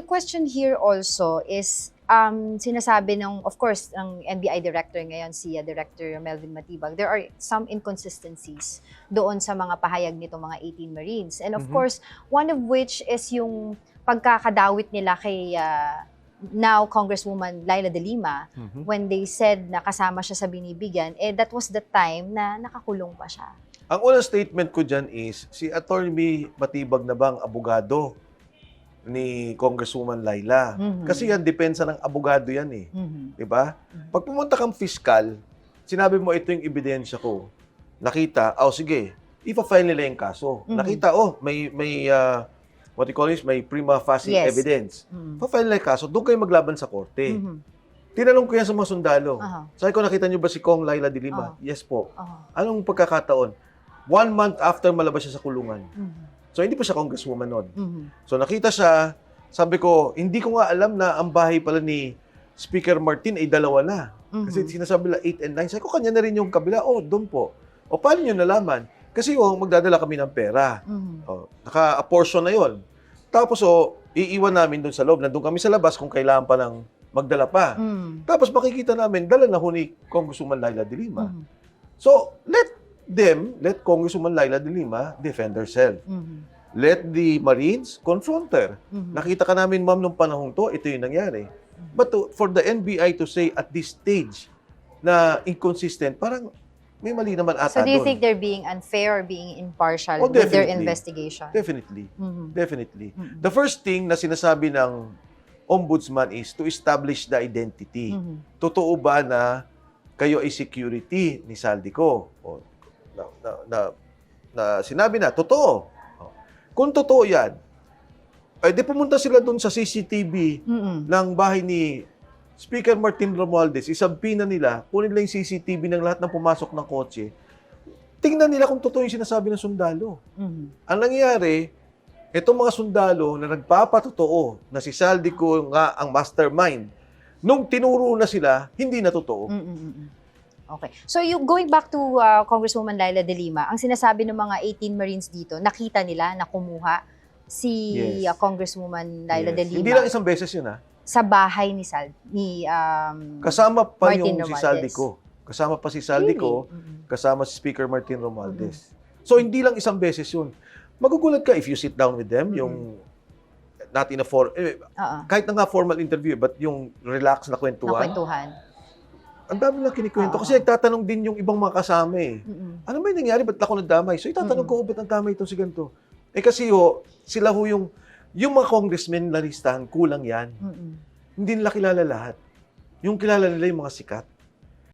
the question here also is, sinasabi ng, of course, ng NBI director ngayon, si Director Melvin Matibag, there are some inconsistencies doon sa mga pahayag nito mga 18 Marines. And of course, one of which is yung pagkakadawit nila kay now Congresswoman Laila De Lima, when they said na kasama siya sa binibigyan, that was the time na nakakulong pa siya. Ang unang statement ko dyan is, si Atty. Matibag na bang abogado ni Congresswoman Laila? Kasi yan, depensa ng abogado yan eh. Diba? Pag pumunta kang fiscal, sinabi mo, ito yung ebidensya ko. Nakita, sige, ipa-file nila yung kaso. Nakita, may what you call this, may prima facie evidence. Pa-file nila yung kaso, doon kayo maglaban sa korte. Tinanong ko yan sa mga sundalo. Sabi ko, nakita niyo ba si Kong Laila De Lima? Yes po. Anong pagkakataon? 1 month after malabas siya sa kulungan. So, hindi pa siya congresswoman noon. So, nakita siya, sabi ko, hindi ko nga alam na ang bahay pala ni Speaker Martin ay dalawa na. Kasi sinasabi nila 8 and 9. Sabi ko, kanya na rin yung kabila. Doon po. Paano nyo nalaman? Kasi magdadala kami ng pera. Naka-apportion na yon. Tapos, iiwan namin doon sa loob. Nandun kami sa labas kung kailangan pa ng magdala pa. Tapos, makikita namin, dala na ni Congresswoman Laila De Lima. So, let Congresswoman Laila De Lima defend herself. Let the Marines confront her. Nakita ka namin, ma'am, nung panahong to, ito yung nangyari. But for the NBI to say at this stage na inconsistent, parang may mali naman ata doon. So do you think they're being unfair or being impartial with their investigation? Definitely. Definitely. The first thing na sinasabi ng ombudsman is to establish the identity. Totoo ba na kayo ay security ni Saldico? Na sinabi na, totoo. Kung totoo yan, di pumunta sila doon sa CCTV ng bahay ni Speaker Martin Romualdez, isampina nila, kunin nila yung CCTV ng lahat ng pumasok ng kotse, tingnan nila kung totoo yung sinasabi ng sundalo. Ang nangyayari, itong mga sundalo na nagpapatotoo na si Saldico nga ang mastermind, nung tinuro na sila, hindi na totoo. Okay. So, going back to Congresswoman Laila De Lima, ang sinasabi ng mga 18 Marines dito, nakita nila na kumuha si Congresswoman Laila De Lima. Hindi lang isang beses yun, ha? Sa bahay ni kasama pa Martin yung Romualdez. si Saldico. Kasama pa si Saldico, kasama si Speaker Martin Romualdez. So, hindi lang isang beses yun. Magugulat ka if you sit down with them, yung not in a kahit na nga formal interview, but yung relax na kwentuhan. Ang dami lang kinikwento. Kasi nagtatanong din yung ibang mga kasama eh. Ano ba yung nangyari? Ba't ako nadamay? So itatanong ko, ba't nadamay itong si ganito? Kasi sila yung mga congressmen na listahan, kulang yan. Hindi nila kilala lahat. Yung kilala nila yung mga sikat.